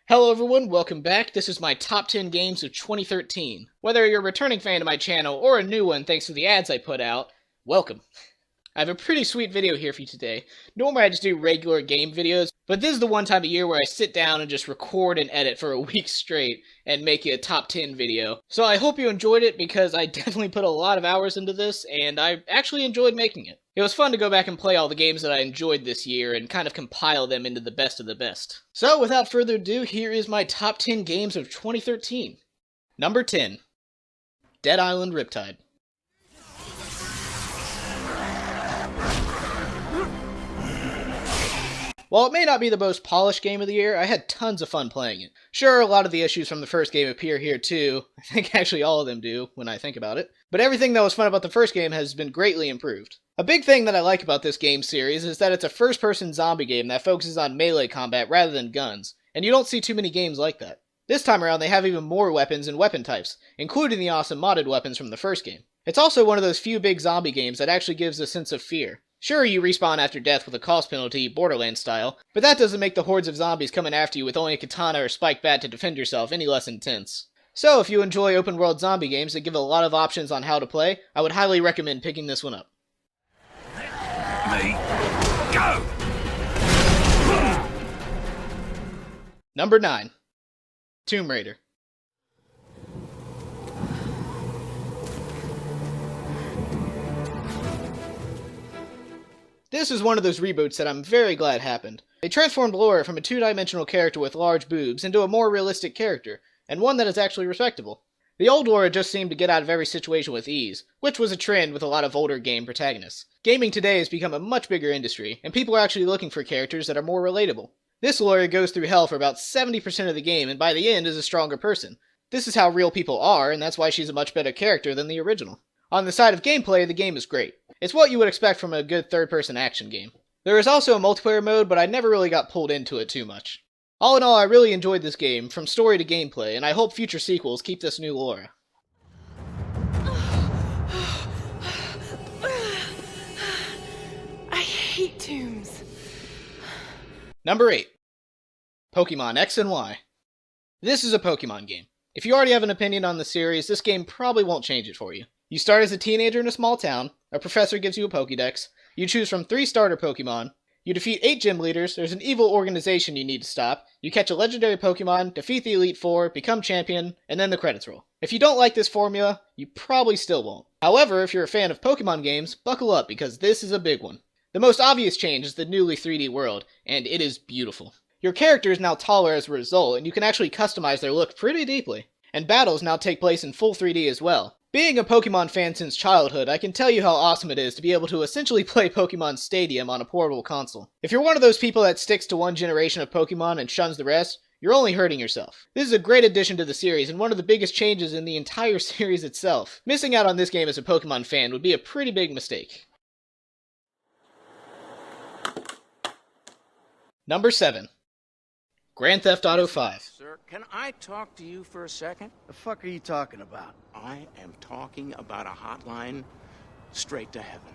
Hello everyone, welcome back. This is my top 10 games of 2013. Whether you're a returning fan to my channel or a new one thanks to the ads I put out, welcome. I have a pretty sweet video here for you today. Normally I just do regular game videos, but this is the one time of year where I sit down and just record and edit for a week straight and make it a top 10 video. So I hope you enjoyed it because I definitely put a lot of hours into this and I actually enjoyed making it. It was fun to go back and play all the games that I enjoyed this year and kind of compile them into the best of the best. So without further ado, here is my top 10 games of 2013. Number 10. Dead Island Riptide. While it may not be the most polished game of the year, I had tons of fun playing it. Sure, a lot of the issues from the first game appear here too. I think actually all of them do, when I think about it. But everything that was fun about the first game has been greatly improved. A big thing that I like about this game series is that it's a first-person zombie game that focuses on melee combat rather than guns, and you don't see too many games like that. This time around they have even more weapons and weapon types, including the awesome modded weapons from the first game. It's also one of those few big zombie games that actually gives a sense of fear. Sure, you respawn after death with a cost penalty, Borderlands style, but that doesn't make the hordes of zombies coming after you with only a katana or spiked bat to defend yourself any less intense. So if you enjoy open world zombie games that give a lot of options on how to play, I would highly recommend picking this one up. Me, go! Number 9. Tomb Raider. This is one of those reboots that I'm very glad happened. They transformed Laura from a two-dimensional character with large boobs into a more realistic character, and one that is actually respectable. The old Laura just seemed to get out of every situation with ease, which was a trend with a lot of older game protagonists. Gaming today has become a much bigger industry, and people are actually looking for characters that are more relatable. This Laura goes through hell for about 70% of the game, and by the end is a stronger person. This is how real people are, and that's why she's a much better character than the original. On the side of gameplay, the game is great. It's what you would expect from a good third-person action game. There is also a multiplayer mode, but I never really got pulled into it too much. All in all, I really enjoyed this game, from story to gameplay, and I hope future sequels keep this new Laura. I hate tombs. Number 8. Pokemon X and Y. This is a Pokemon game. If you already have an opinion on the series, this game probably won't change it for you. You start as a teenager in a small town, a professor gives you a Pokédex, you choose from 3 starter Pokemon, you defeat 8 gym leaders, there's an evil organization you need to stop, you catch a legendary Pokemon, defeat the Elite Four, become champion, and then the credits roll. If you don't like this formula, you probably still won't. However, if you're a fan of Pokemon games, buckle up because this is a big one. The most obvious change is the newly 3D world, and it is beautiful. Your character is now taller as a result, and you can actually customize their look pretty deeply. And battles now take place in full 3D as well. Being a Pokemon fan since childhood, I can tell you how awesome it is to be able to essentially play Pokemon Stadium on a portable console. If you're one of those people that sticks to one generation of Pokemon and shuns the rest, you're only hurting yourself. This is a great addition to the series and one of the biggest changes in the entire series itself. Missing out on this game as a Pokemon fan would be a pretty big mistake. Number 7. Grand Theft Auto 5. Sir, can I talk to you for a second? The fuck are you talking about? I am talking about a hotline straight to heaven.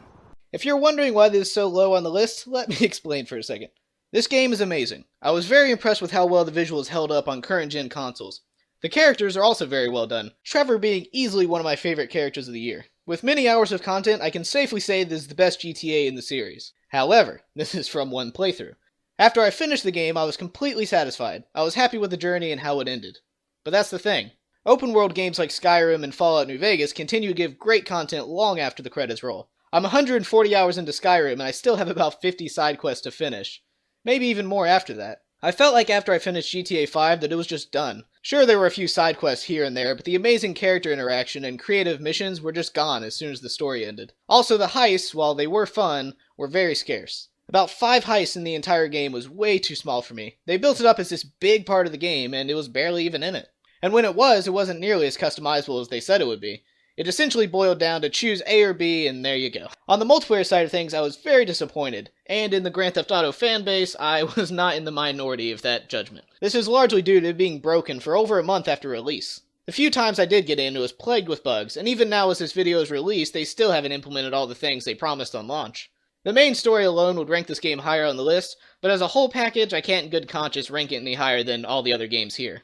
If you're wondering why this is so low on the list, let me explain for a second. This game is amazing. I was very impressed with how well the visuals held up on current-gen consoles. The characters are also very well done, Trevor being easily one of my favorite characters of the year. With many hours of content, I can safely say this is the best GTA in the series. However, this is from one playthrough. After I finished the game, I was completely satisfied. I was happy with the journey and how it ended. But that's the thing. Open world games like Skyrim and Fallout New Vegas continue to give great content long after the credits roll. I'm 140 hours into Skyrim and I still have about 50 side quests to finish. Maybe even more after that. I felt like after I finished GTA 5 that it was just done. Sure, there were a few side quests here and there, but the amazing character interaction and creative missions were just gone as soon as the story ended. Also, the heists, while they were fun, were very scarce. About 5 heists in the entire game was way too small for me. They built it up as this big part of the game, and it was barely even in it. And when it wasn't nearly as customizable as they said it would be. It essentially boiled down to choose A or B, and there you go. On the multiplayer side of things, I was very disappointed, and in the Grand Theft Auto fanbase, I was not in the minority of that judgment. This is largely due to it being broken for over a month after release. The few times I did get in, it was plagued with bugs, and even now as this video is released, they still haven't implemented all the things they promised on launch. The main story alone would rank this game higher on the list, but as a whole package, I can't in good conscience rank it any higher than all the other games here.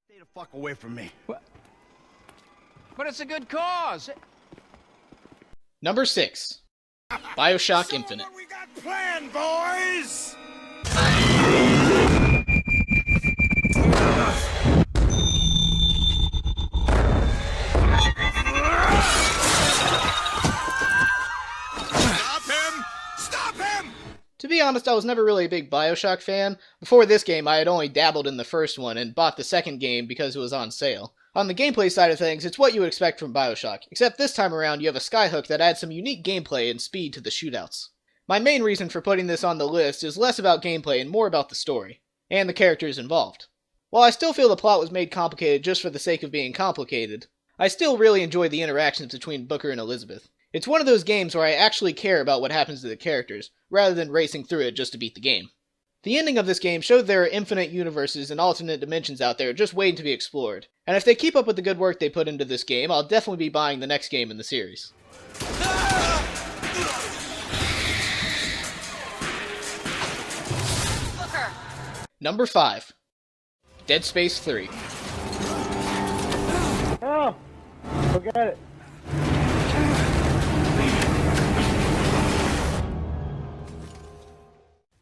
Stay the fuck away from me. What? But it's a good cause. Number 6. BioShock Infinite. What we got planned, boys? Stop him! Stop him! To be honest, I was never really a big BioShock fan. Before this game, I had only dabbled in the first one and bought the second game because it was on sale. On the gameplay side of things, it's what you would expect from BioShock, except this time around you have a skyhook that adds some unique gameplay and speed to the shootouts. My main reason for putting this on the list is less about gameplay and more about the story, and the characters involved. While I still feel the plot was made complicated just for the sake of being complicated, I still really enjoy the interactions between Booker and Elizabeth. It's one of those games where I actually care about what happens to the characters, rather than racing through it just to beat the game. The ending of this game showed there are infinite universes and alternate dimensions out there just waiting to be explored, and if they keep up with the good work they put into this game, I'll definitely be buying the next game in the series. Number 5. Dead Space 3. Oh, forget it.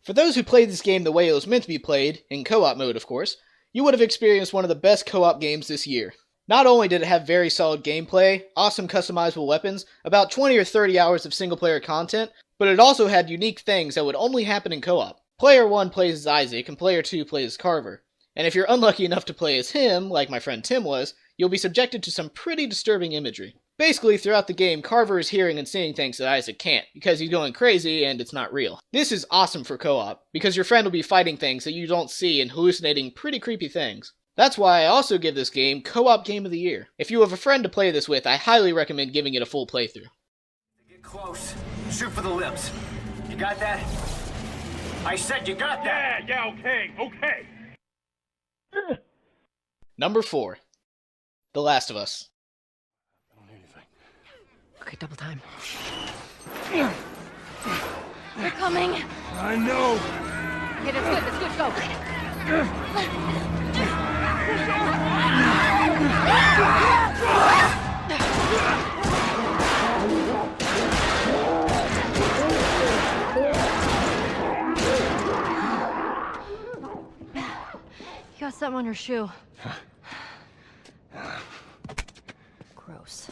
For those who played this game the way it was meant to be played, in co-op mode of course, you would have experienced one of the best co-op games this year. Not only did it have very solid gameplay, awesome customizable weapons, about 20 or 30 hours of single-player content, but it also had unique things that would only happen in co-op. Player 1 plays as Isaac, and Player 2 plays as Carver. And if you're unlucky enough to play as him, like my friend Tim was, you'll be subjected to some pretty disturbing imagery. Basically, throughout the game, Carver is hearing and seeing things that Isaac can't, because he's going crazy and it's not real. This is awesome for co-op, because your friend will be fighting things that you don't see and hallucinating pretty creepy things. That's why I also give this game Co-op Game of the Year. If you have a friend to play this with, I highly recommend giving it a full playthrough. Get close. Shoot for the lips. You got that? I said you got that! Yeah, okay. Number 4. The Last of Us. Okay, double time. They're coming. I know. Okay, that's good, go. You got something on your shoe. Gross.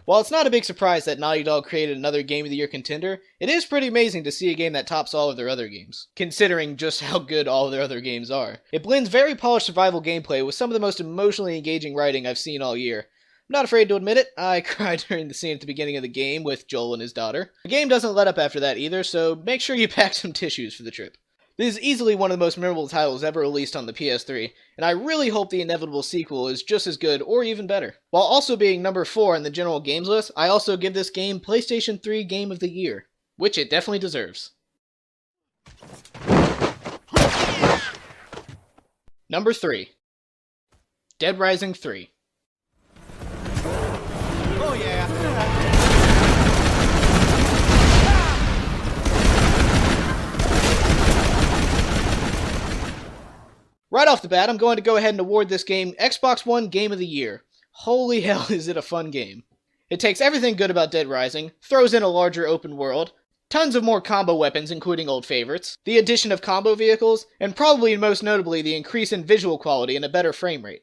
While it's not a big surprise that Naughty Dog created another Game of the Year contender, it is pretty amazing to see a game that tops all of their other games, considering just how good all of their other games are. It blends very polished survival gameplay with some of the most emotionally engaging writing I've seen all year. I'm not afraid to admit it, I cried during the scene at the beginning of the game with Joel and his daughter. The game doesn't let up after that either, so make sure you pack some tissues for the trip. This is easily one of the most memorable titles ever released on the PS3, and I really hope the inevitable sequel is just as good or even better. While also being number 4 in the general games list, I also give this game PlayStation 3 Game of the Year, which it definitely deserves. Number 3. Dead Rising 3. Oh yeah. Right off the bat, I'm going to go ahead and award this game Xbox One Game of the Year. Holy hell is it a fun game. It takes everything good about Dead Rising, throws in a larger open world, tons of more combo weapons including old favorites, the addition of combo vehicles, and probably most notably the increase in visual quality and a better frame rate.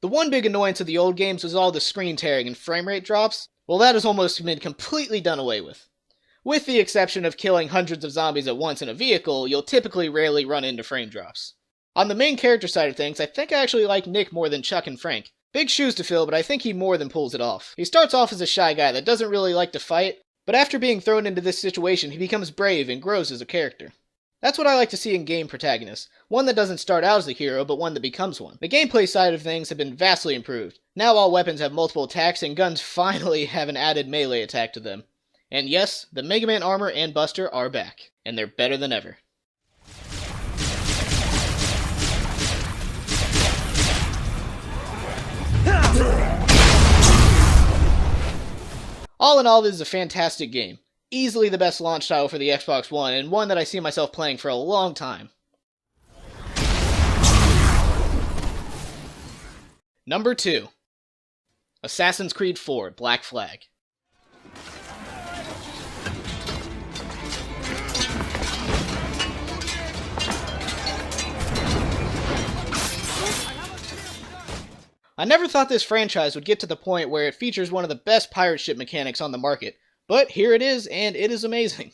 The one big annoyance of the old games was all the screen tearing and frame rate drops. Well, that has almost been completely done away with. With the exception of killing hundreds of zombies at once in a vehicle, you'll typically rarely run into frame drops. On the main character side of things, I think I actually like Nick more than Chuck and Frank. Big shoes to fill, but I think he more than pulls it off. He starts off as a shy guy that doesn't really like to fight, but after being thrown into this situation, he becomes brave and grows as a character. That's what I like to see in game protagonists. One that doesn't start out as a hero, but one that becomes one. The gameplay side of things have been vastly improved. Now all weapons have multiple attacks, and guns finally have an added melee attack to them. And yes, the Mega Man armor and Buster are back, and they're better than ever. All in all, this is a fantastic game. Easily the best launch title for the Xbox One, and one that I see myself playing for a long time. Number 2. Assassin's Creed 4 Black Flag. I never thought this franchise would get to the point where it features one of the best pirate ship mechanics on the market, but here it is, and it is amazing.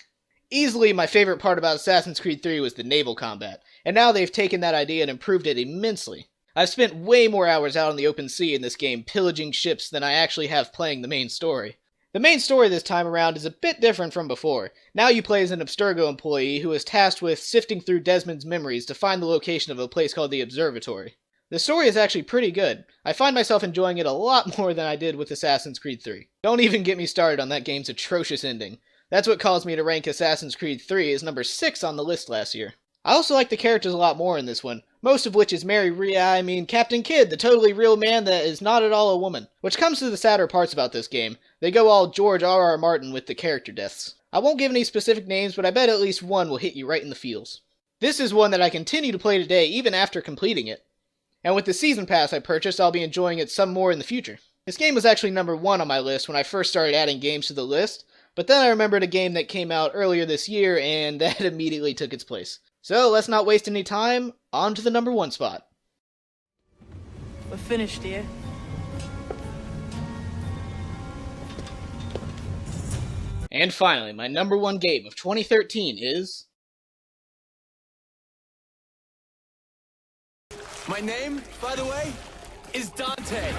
Easily my favorite part about Assassin's Creed 3 was the naval combat, and now they've taken that idea and improved it immensely. I've spent way more hours out on the open sea in this game pillaging ships than I actually have playing the main story. The main story this time around is a bit different from before. Now you play as an Abstergo employee who is tasked with sifting through Desmond's memories to find the location of a place called the Observatory. The story is actually pretty good. I find myself enjoying it a lot more than I did with Assassin's Creed 3. Don't even get me started on that game's atrocious ending. That's what caused me to rank Assassin's Creed 3 as number 6 on the list last year. I also like the characters a lot more in this one, most of which is Captain Kidd, the totally real man that is not at all a woman. Which comes to the sadder parts about this game. They go all George R.R. Martin with the character deaths. I won't give any specific names, but I bet at least one will hit you right in the feels. This is one that I continue to play today even after completing it. And with the Season Pass I purchased, I'll be enjoying it some more in the future. This game was actually number 1 on my list when I first started adding games to the list, but then I remembered a game that came out earlier this year, and that immediately took its place. So let's not waste any time, on to the number 1 spot. We're finished here. And finally, my number 1 game of 2013 is... My name, by the way, is Dante.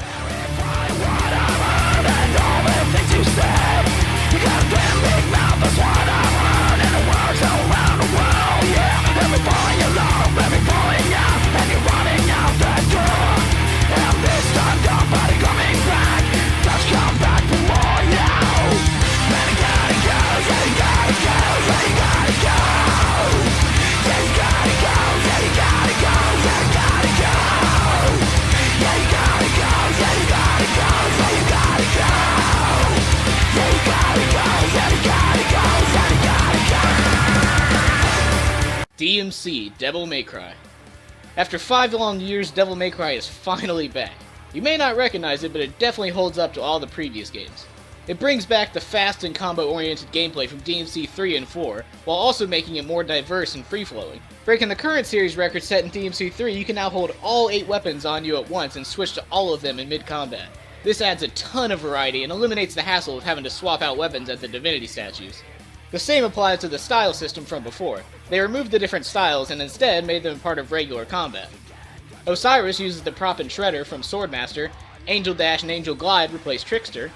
DMC Devil May Cry. After 5 long years, Devil May Cry is finally back. You may not recognize it, but it definitely holds up to all the previous games. It brings back the fast and combo-oriented gameplay from DMC 3 and 4, while also making it more diverse and free-flowing. Breaking the current series record set in DMC 3, you can now hold all 8 weapons on you at once and switch to all of them in mid-combat. This adds a ton of variety and eliminates the hassle of having to swap out weapons at the Divinity statues. The same applies to the style system from before. They removed the different styles and instead made them part of regular combat. Osiris uses the prop and shredder from Swordmaster, Angel Dash and Angel Glide replace Trickster,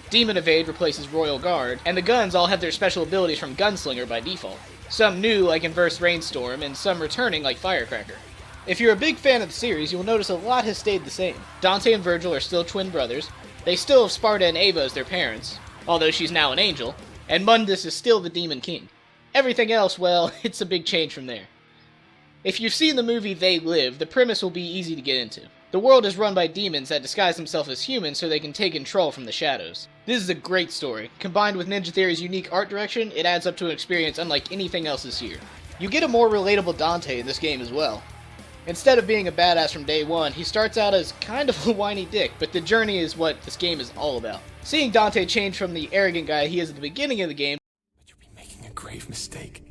Demon Evade replaces Royal Guard, and the guns all have their special abilities from Gunslinger by default. Some new like Inverse Rainstorm, and some returning like Firecracker. If you're a big fan of the series, you will notice a lot has stayed the same. Dante and Virgil are still twin brothers, they still have Sparta and Ava as their parents, although she's now an angel, and Mundus is still the Demon King. Everything else, well, it's a big change from there. If you've seen the movie They Live, the premise will be easy to get into. The world is run by demons that disguise themselves as humans so they can take control from the shadows. This is a great story. Combined with Ninja Theory's unique art direction, it adds up to an experience unlike anything else this year. You get a more relatable Dante in this game as well. Instead of being a badass from day one, he starts out as kind of a whiny dick, but the journey is what this game is all about. Seeing Dante change from the arrogant guy he is at the beginning of the game, But you'll be making a grave mistake.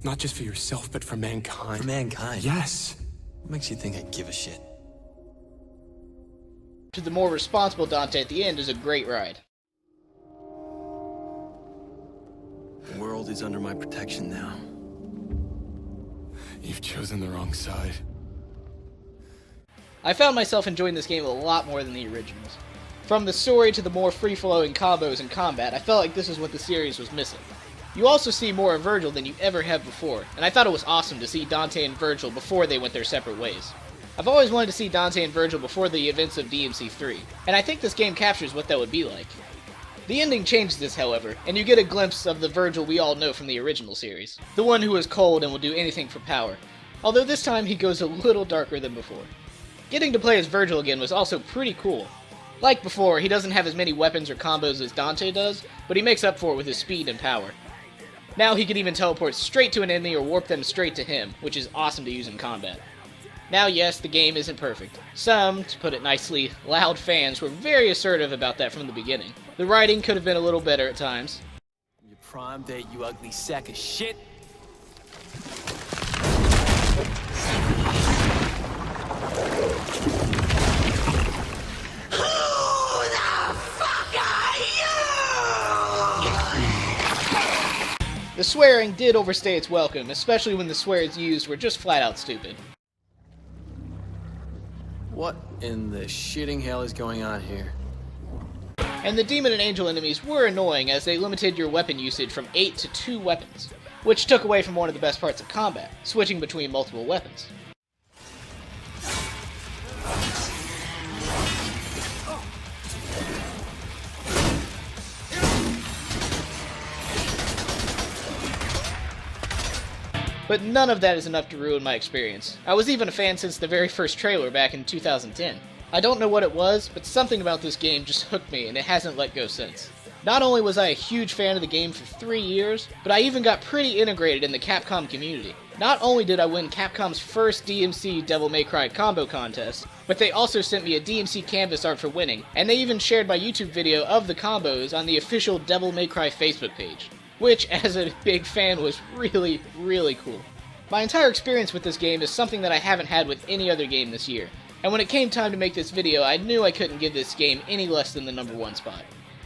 Not just for yourself, but for mankind. For mankind? Yes. What makes you think I give a shit? to the more responsible Dante at the end is a great ride. The world is under my protection now. You've chosen the wrong side. I found myself enjoying this game a lot more than the originals. From the story to the more free-flowing combos and combat, I felt like this is what the series was missing. You also see more of Virgil than you ever have before, and I thought it was awesome to see Dante and Virgil before they went their separate ways. I've always wanted to see Dante and Virgil before the events of DMC 3, and I think this game captures what that would be like. The ending changes this, however, and you get a glimpse of the Virgil we all know from the original series. The one who is cold and will do anything for power, although this time he goes a little darker than before. Getting to play as Virgil again was also pretty cool. Like before, he doesn't have as many weapons or combos as Dante does, but he makes up for it with his speed and power. Now he can even teleport straight to an enemy or warp them straight to him, which is awesome to use in combat. Now yes, the game isn't perfect. Some, to put it nicely, loud fans were very assertive about that from the beginning. The writing could have been a little better at times. Your prime date, you ugly sack of shit. The swearing did overstay its welcome, especially when the swears used were just flat out stupid. What in the shitting hell is going on here? And the demon and angel enemies were annoying as they limited your weapon usage from 8 to 2 weapons, which took away from one of the best parts of combat, switching between multiple weapons. But none of that is enough to ruin my experience. I was even a fan since the very first trailer back in 2010. I don't know what it was, but something about this game just hooked me and it hasn't let go since. Not only was I a huge fan of the game for 3 years, but I even got pretty integrated in the Capcom community. Not only did I win Capcom's first DMC Devil May Cry combo contest, but they also sent me a DMC canvas art for winning, and they even shared my YouTube video of the combos on the official Devil May Cry Facebook page, which, as a big fan, was really, really cool. My entire experience with this game is something that I haven't had with any other game this year, and when it came time to make this video, I knew I couldn't give this game any less than the #1 spot.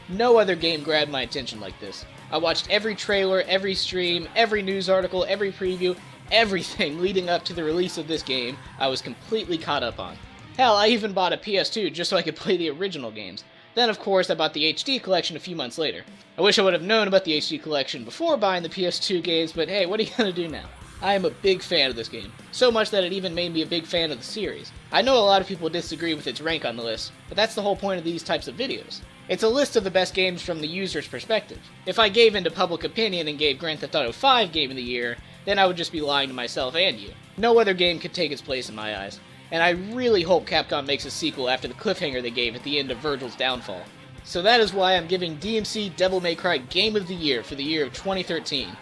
No other game grabbed my attention like this. I watched every trailer, every stream, every news article, every preview, everything leading up to the release of this game I was completely caught up on. Hell, I even bought a PS2 just so I could play the original games. Then, of course, I bought the HD collection a few months later. I wish I would have known about the HD collection before buying the PS2 games, but hey, what are you gonna do now? I am a big fan of this game, so much that it even made me a big fan of the series. I know a lot of people disagree with its rank on the list, but that's the whole point of these types of videos. It's a list of the best games from the user's perspective. If I gave into public opinion and gave Grand Theft Auto 5 Game of the Year, then I would just be lying to myself and you. No other game could take its place in my eyes, and I really hope Capcom makes a sequel after the cliffhanger they gave at the end of Virgil's downfall. So that is why I'm giving DMC Devil May Cry Game of the Year for the year of 2013.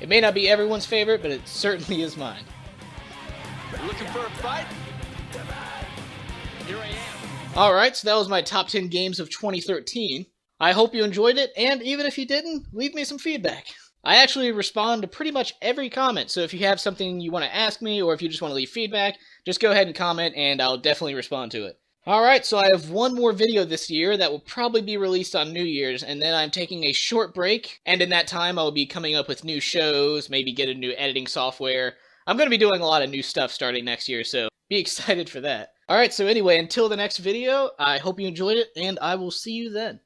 It may not be everyone's favorite, but it certainly is mine. Looking for a fight? Here I am. Alright, so that was my top 10 games of 2013. I hope you enjoyed it, and even if you didn't, leave me some feedback. I actually respond to pretty much every comment, so if you have something you want to ask me, or if you just want to leave feedback, just go ahead and comment, and I'll definitely respond to it. Alright, so I have one more video this year that will probably be released on New Year's, and then I'm taking a short break, and in that time I will be coming up with new shows, maybe get a new editing software. I'm going to be doing a lot of new stuff starting next year, so be excited for that. Alright, so anyway, until the next video, I hope you enjoyed it, and I will see you then.